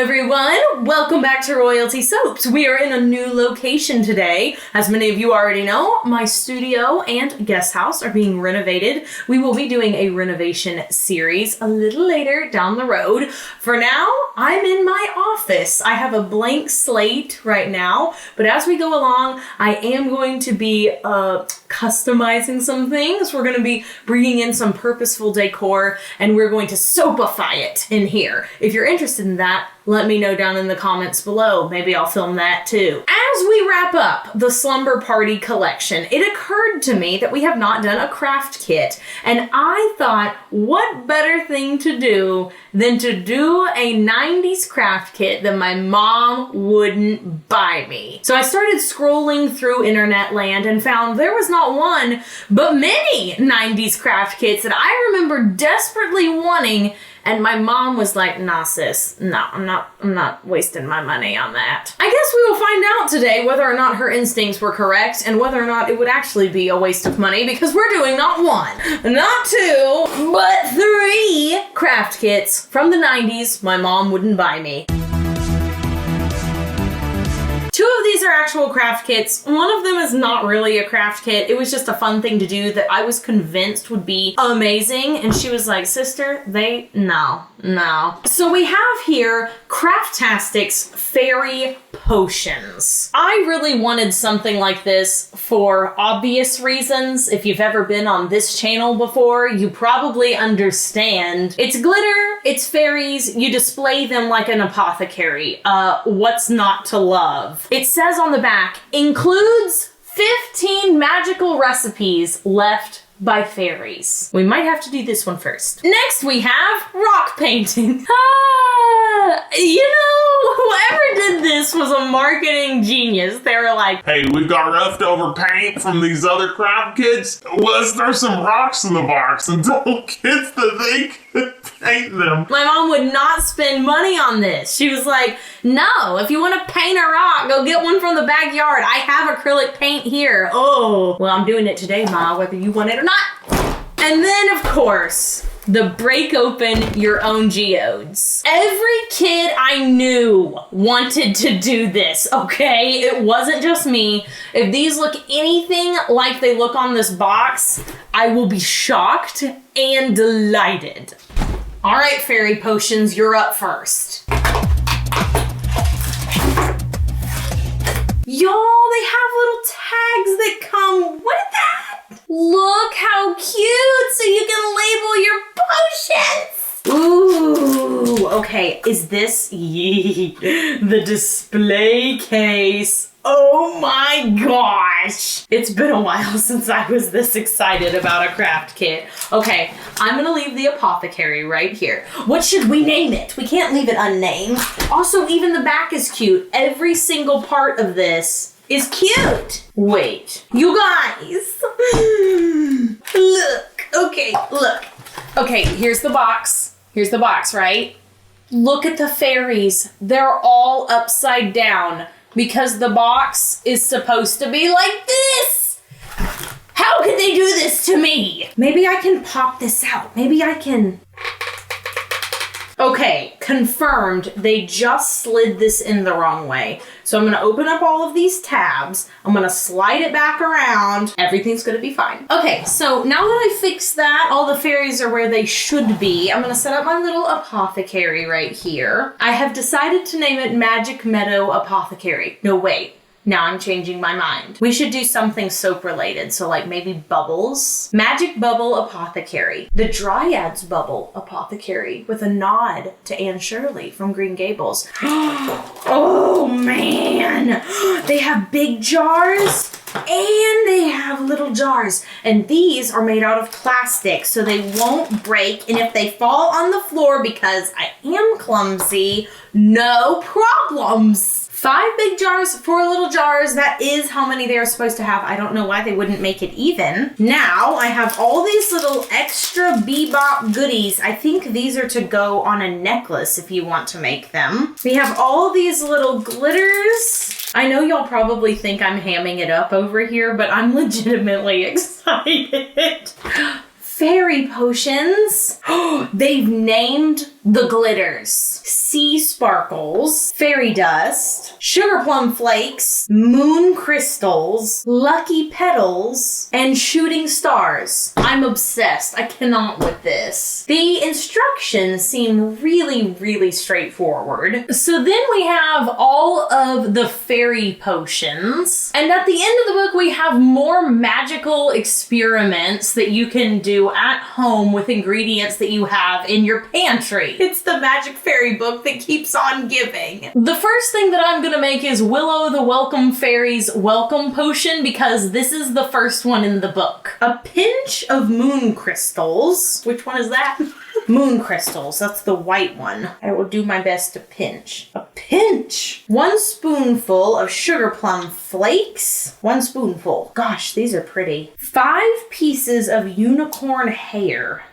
everyone, welcome back to Royalty Soaps. We are in a new location today. As many of you already know, my studio and guest house are being renovated. We will be doing a renovation series a little later down the road. For now, I'm in my office. I have a blank slate right now, but as we go along, I am going to be customizing some things. We're going to be bringing in some purposeful decor, and we're going to soapify it in here. If you're interested in that, let me know down in the comments below. Maybe I'll film that too. As we wrap up the Slumber Party collection, it occurred to me that we have not done a craft kit, and I thought, what better thing to do than to do a 90s craft kit that my mom wouldn't buy me. So I started scrolling through internet land and found there was not one, but many 90s craft kits that I remember desperately wanting. And my mom was like, nah, sis, no, I'm not wasting my money on that. I guess we will find out today whether or not her instincts were correct and whether or not it would actually be a waste of money, because we're doing not one, not two, but 3 craft kits from the 90s my mom wouldn't buy me. 2 of these are actual craft kits. One of them is not really a craft kit. It was just a fun thing to do that I was convinced would be amazing. And she was like, sister, no. So we have here Craftastic's Fairy Potions. I really wanted something like this for obvious reasons. If you've ever been on this channel before, you probably understand. It's glitter, it's fairies, you display them like an apothecary. What's not to love? It says on the back, includes 15 magical recipes left by fairies. We might have to do this one first. Next we have rock painting. You know, whoever did this was a marketing genius. They were like, hey, we've got leftover paint from these other craft kits. Let's throw some rocks in the box and tell kids that they could paint them. My mom would not spend money on this. She was like, no, if you want to paint a rock, go get one from the backyard. I have acrylic paint here. Oh, well, I'm doing it today, Ma, whether you want it or not. And then, of course, the break open your own geodes. Every kid I knew wanted to do this, okay? It wasn't just me. If these look anything like they look on this box, I will be shocked and delighted. All right, Fairy Potions, you're up first. Y'all, they have little tags that come with that. Look how cute, so you can label your potions. Ooh, okay, is this the display case? Oh my gosh. It's been a while since I was this excited about a craft kit. Okay, I'm gonna leave the apothecary right here. What should we name it? We can't leave it unnamed. Also, even the back is cute. Every single part of this is cute. Wait, you guys. Look, okay, look. Okay, here's the box. Here's the box, right? Look at the fairies. They're all upside down because the box is supposed to be like this. How could they do this to me? Maybe I can pop this out. Maybe I can. Okay, confirmed. They just slid this in the wrong way. So I'm gonna open up all of these tabs. I'm gonna slide it back around. Everything's gonna be fine. Okay, so now that I fixed that, all the fairies are where they should be. I'm gonna set up my little apothecary right here. I have decided to name it Magic Meadow Apothecary. No, wait. Now I'm changing my mind. We should do something soap related. So like maybe bubbles. Magic Bubble Apothecary. The Dryads Bubble Apothecary with a nod to Anne Shirley from Green Gables. Oh man. They have big jars and they have little jars. And these are made out of plastic so they won't break. And if they fall on the floor, because I am clumsy, no problems. 5 big jars, 4 little jars. That is how many they are supposed to have. I don't know why they wouldn't make it even. Now I have all these little extra bebop goodies. I think these are to go on a necklace if you want to make them. We have all these little glitters. I know y'all probably think I'm hamming it up over here, but I'm legitimately excited. Fairy potions. They've named the glitters. sea sparkles, fairy dust, sugar plum flakes, moon crystals, lucky petals, and shooting stars. I'm obsessed. I cannot with this. The instructions seem really straightforward. So then we have all of the fairy potions. And at the end of the book, we have more magical experiments that you can do at home with ingredients that you have in your pantry. It's the magic fairy book that keeps on giving. The first thing that I'm gonna make is Willow the Welcome Fairy's welcome potion because this is the first one in the book. A pinch of moon crystals. Which one is that? Moon crystals, that's the white one. I will do my best to pinch. A pinch! 1 spoonful of sugar plum flakes. 1 spoonful. Gosh, these are pretty. 5 pieces of unicorn hair.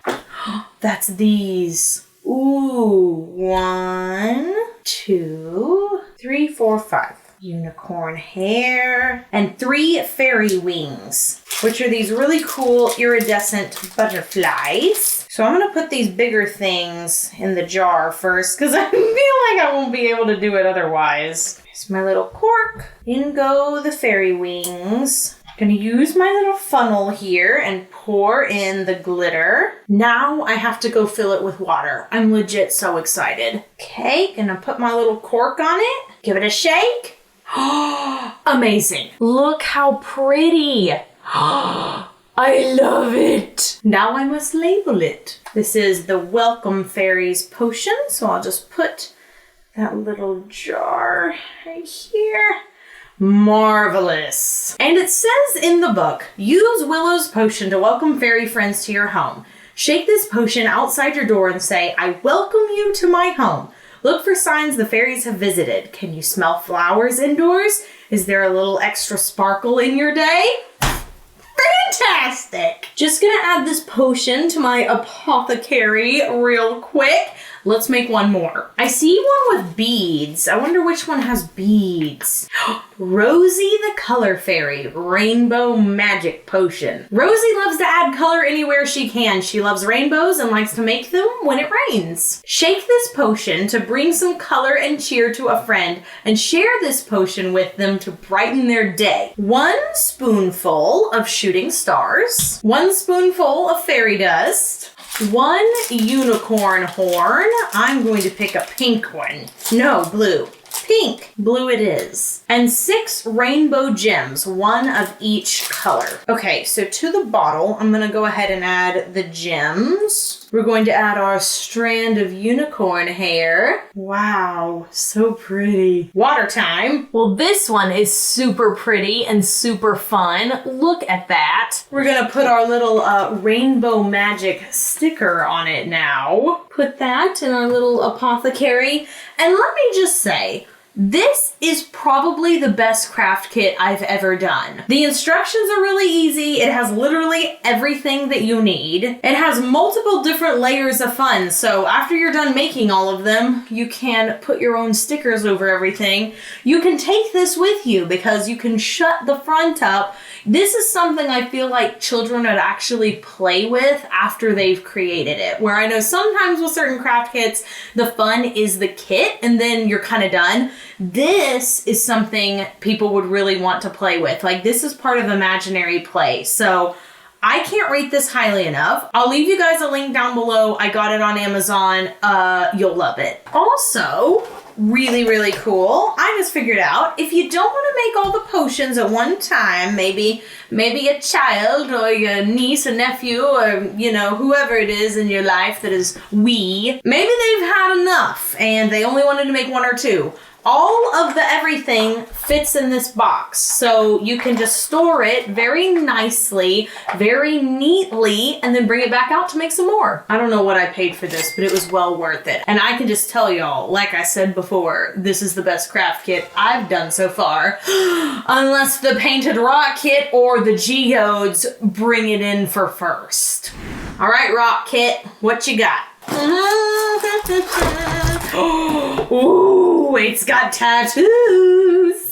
That's these. Ooh, 1, 2, 3, 4, 5. Unicorn hair. And 3 fairy wings, which are these really cool iridescent butterflies. So I'm gonna put these bigger things in the jar first because I feel like I won't be able to do it otherwise. Here's my little cork. In go the fairy wings. I'm gonna use my little funnel here and pour in the glitter. Now I have to go fill it with water. I'm legit so excited. Okay, gonna put my little cork on it. Give it a shake. Amazing. Look how pretty. I love it. Now I must label it. This is the Welcome Fairies potion. So I'll just put that little jar right here. Marvelous. And it says in the book, use Willow's potion to welcome fairy friends to your home. Shake this potion outside your door and say, I welcome you to my home. Look for signs the fairies have visited. Can you smell flowers indoors? Is there a little extra sparkle in your day? Fantastic! Just gonna add this potion to my apothecary real quick. Let's make one more. I see one with beads. I wonder which one has beads. Rosie the Color Fairy Rainbow Magic Potion. Rosie loves to add color anywhere she can. She loves rainbows and likes to make them when it rains. Shake this potion to bring some color and cheer to a friend and share this potion with them to brighten their day. 1 spoonful of shooting stars. 1 spoonful of fairy dust. 1 unicorn horn. I'm going to pick a pink one. No, blue. Pink. Blue it is. And 6 rainbow gems, 1 of each color. Okay, so to the bottle, I'm gonna go ahead and add the gems. We're going to add our strand of unicorn hair. Wow, so pretty. Water time. Well, this one is super pretty and super fun. Look at that. We're gonna put our little rainbow magic sticker on it now. Put that in our little apothecary. And let me just say, this is probably the best craft kit I've ever done. The instructions are really easy. It has literally everything that you need. It has multiple different layers of fun. So after you're done making all of them, you can put your own stickers over everything. You can take this with you because you can shut the front up. This is something I feel like children would actually play with after they've created it. Where I know sometimes with certain craft kits, the fun is the kit and then you're kind of done. This is something people would really want to play with. Like, this is part of imaginary play. So I can't rate this highly enough. I'll leave you guys a link down below. I got it on Amazon. You'll love it. Also, really cool. I just figured out if you don't want to make all the potions at one time, maybe a child or your niece or nephew or, you know, whoever it is in your life that is maybe they've had enough and they only wanted to make 1 or 2. All of the everything fits in this box, so you can just store it very nicely, very neatly, and then bring it back out to make some more. I don't know what I paid for this, but it was well worth it. And I can just tell y'all, like I said before, this is the best craft kit I've done so far, unless the Painted Rock kit or the geodes bring it in for first. All right, Rock Kit, what you got? Ooh, it's got tattoos.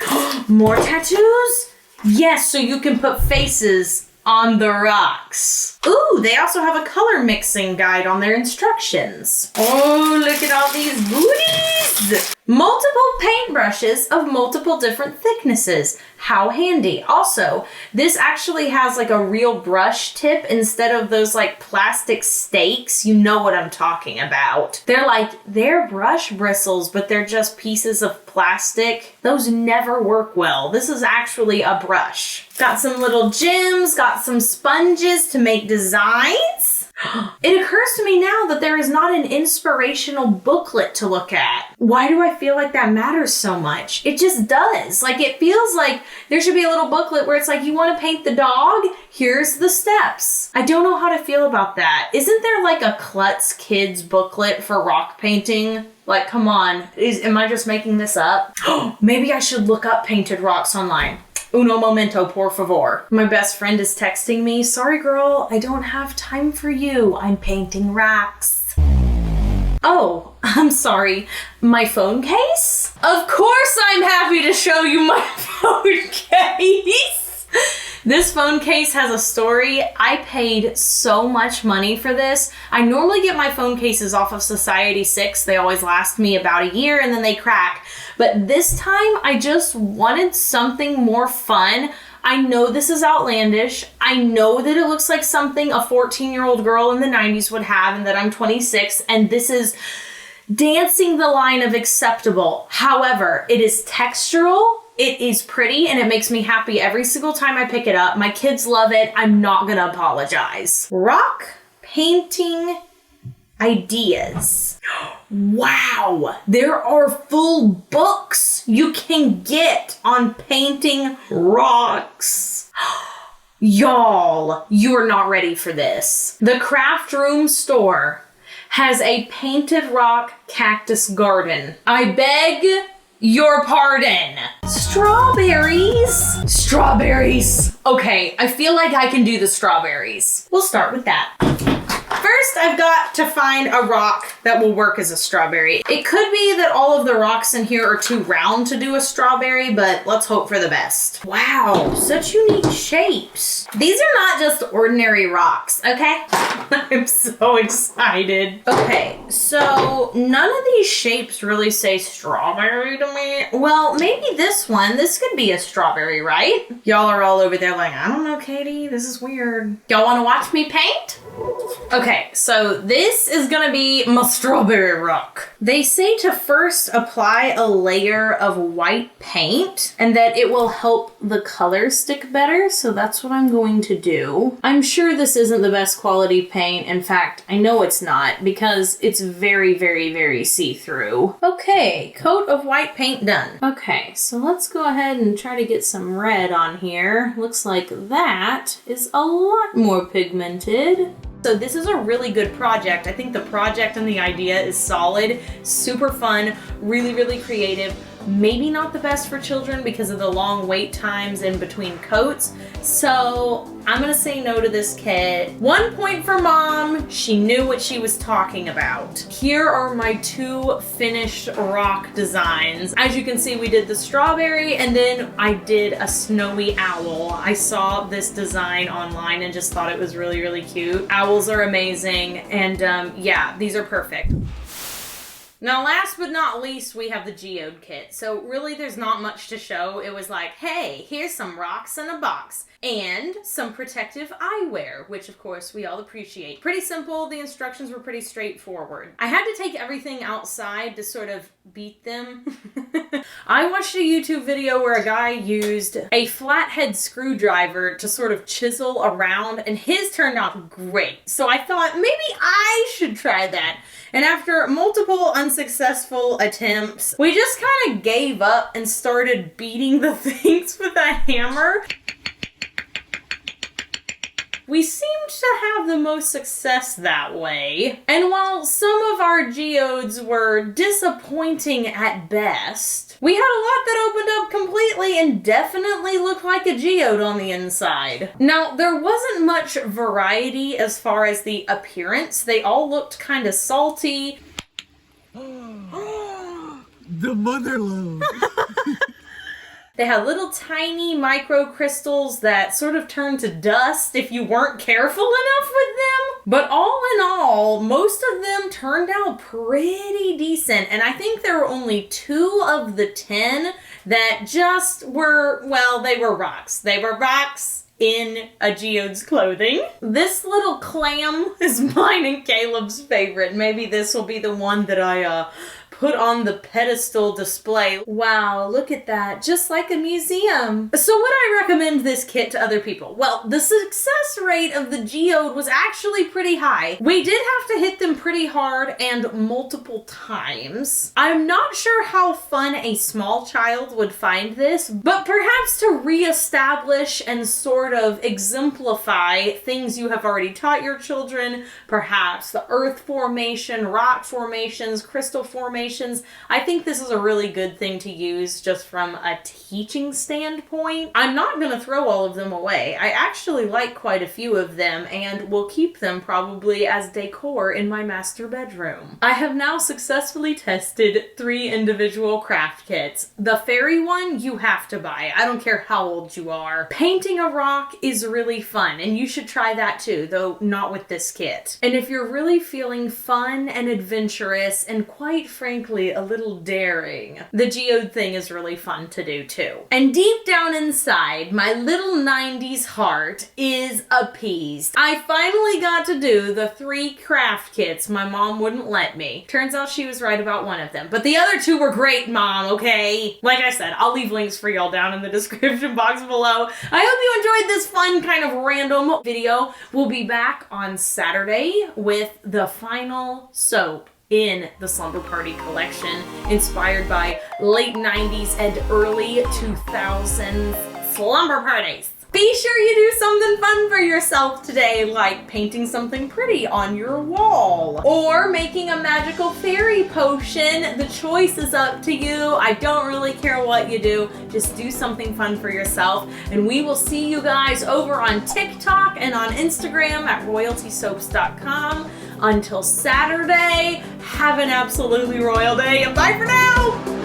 More tattoos? Yes, so you can put faces on the rocks. Ooh, they also have a color mixing guide on their instructions. Oh, look at all these goodies. Multiple paintbrushes of multiple different thicknesses. How handy. Also, this actually has like a real brush tip instead of those like plastic stakes. You know what I'm talking about. They're brush bristles, but they're just pieces of plastic. Those never work well. This is actually a brush. Got some little gems, got some sponges to make designs. It occurs to me now that there is not an inspirational booklet to look at. Why do I feel like that matters so much? It just does. Like, it feels like there should be a little booklet where it's like, you want to paint the dog? Here's the steps. I don't know how to feel about that. Isn't there like a Klutz Kids booklet for rock painting? Like, come on. Am I just making this up? Maybe I should look up painted rocks online. Uno momento, por favor. My best friend is texting me. Sorry, girl, I don't have time for you. I'm painting rocks. Oh, I'm sorry. My phone case? Of course I'm happy to show you my phone case. This phone case has a story. I paid so much money for this. I normally get my phone cases off of Society 6. They always last me about a year and then they crack. But this time I just wanted something more fun. I know this is outlandish. I know that it looks like something a 14-year-old girl in the 90s would have and that I'm 26, and this is dancing the line of acceptable. However, it is textural. It is pretty and it makes me happy every single time I pick it up. My kids love it. I'm not gonna apologize. Rock painting ideas. Wow, there are full books you can get on painting rocks. Y'all, you're not ready for this. The Craft Room store has a painted rock cactus garden. I beg your pardon. Strawberries? Strawberries. Okay, I feel like I can do the strawberries. We'll start with that. First, I've got to find a rock that will work as a strawberry. It could be that all of the rocks in here are too round to do a strawberry, but let's hope for the best. Wow, such unique shapes. These are not just ordinary rocks, okay? I'm so excited. Okay, so none of these shapes really say strawberry to me. Well, maybe this one. This could be a strawberry, right? Y'all are all over there like, I don't know, Katie, this is weird. Y'all wanna watch me paint? Okay, so this is gonna be my strawberry rock. They say to first apply a layer of white paint and that it will help the color stick better, so that's what I'm going to do. I'm sure this isn't the best quality paint. In fact, I know it's not because it's very, very, very see-through. Okay, coat of white paint done. Okay, so let's go ahead and try to get some red on here. Looks like that is a lot more pigmented. So this is a really good project. I think the project and the idea is solid, super fun, really, really creative. Maybe not the best for children because of the long wait times in between coats. So I'm gonna say no to this kit. 1 point for mom. She knew what she was talking about. Here are my two finished rock designs. As you can see, we did the strawberry and then I did a snowy owl. I saw this design online and just thought it was really, really cute. Owls are amazing. And yeah, these are perfect. Now, last but not least, we have the geode kit. So really, there's not much to show. It was like, hey, here's some rocks in a box and some protective eyewear, which of course we all appreciate. Pretty simple. The instructions were pretty straightforward. I had to take everything outside to sort of beat them. I watched a YouTube video where a guy used a flathead screwdriver to sort of chisel around, and his turned out great. So I thought maybe I should try that. And after multiple unsuccessful attempts, we just kind of gave up and started beating the things with a hammer. We seemed to have the most success that way. And while some of our geodes were disappointing at best, we had a lot that opened up completely and definitely looked like a geode on the inside. Now, there wasn't much variety as far as the appearance. They all looked kind of salty. The mother lode. They had little tiny microcrystals that sort of turned to dust if you weren't careful enough with them. But all in all, most of them turned out pretty decent. And I think there were only 2 of the 10 that just were, well, they were rocks. They were rocks in a geode's clothing. This little clam is mine and Caleb's favorite. Maybe this will be the one that I put on the pedestal display. Wow, look at that, just like a museum. So would I recommend this kit to other people? Well, the success rate of the geode was actually pretty high. We did have to hit them pretty hard and multiple times. I'm not sure how fun a small child would find this, but perhaps to reestablish and sort of exemplify things you have already taught your children, perhaps the earth formation, rock formations, crystal formations, I think this is a really good thing to use just from a teaching standpoint. I'm not going to throw all of them away. I actually like quite a few of them and will keep them probably as decor in my master bedroom. I have now successfully tested 3 individual craft kits. The fairy one you have to buy. I don't care how old you are. Painting a rock is really fun and you should try that too, though not with this kit. And if you're really feeling fun and adventurous and quite frankly a little daring, the geode thing is really fun to do too. And deep down inside, my little 90s heart is appeased. I finally got to do the 3 craft kits my mom wouldn't let me. Turns out she was right about one of them, but the other 2 were great, Mom, okay? Like I said, I'll leave links for y'all down in the description box below. I hope you enjoyed this fun kind of random video. We'll be back on Saturday with the final soap in the Slumber Party collection, inspired by late 90s and early 2000s slumber parties. Be sure you do something fun for yourself today, like painting something pretty on your wall, or making a magical fairy potion. The choice is up to you. I don't really care what you do. Just do something fun for yourself, and we will see you guys over on TikTok and on Instagram at royaltysoaps.com. Until Saturday, have an absolutely royal day, and bye for now!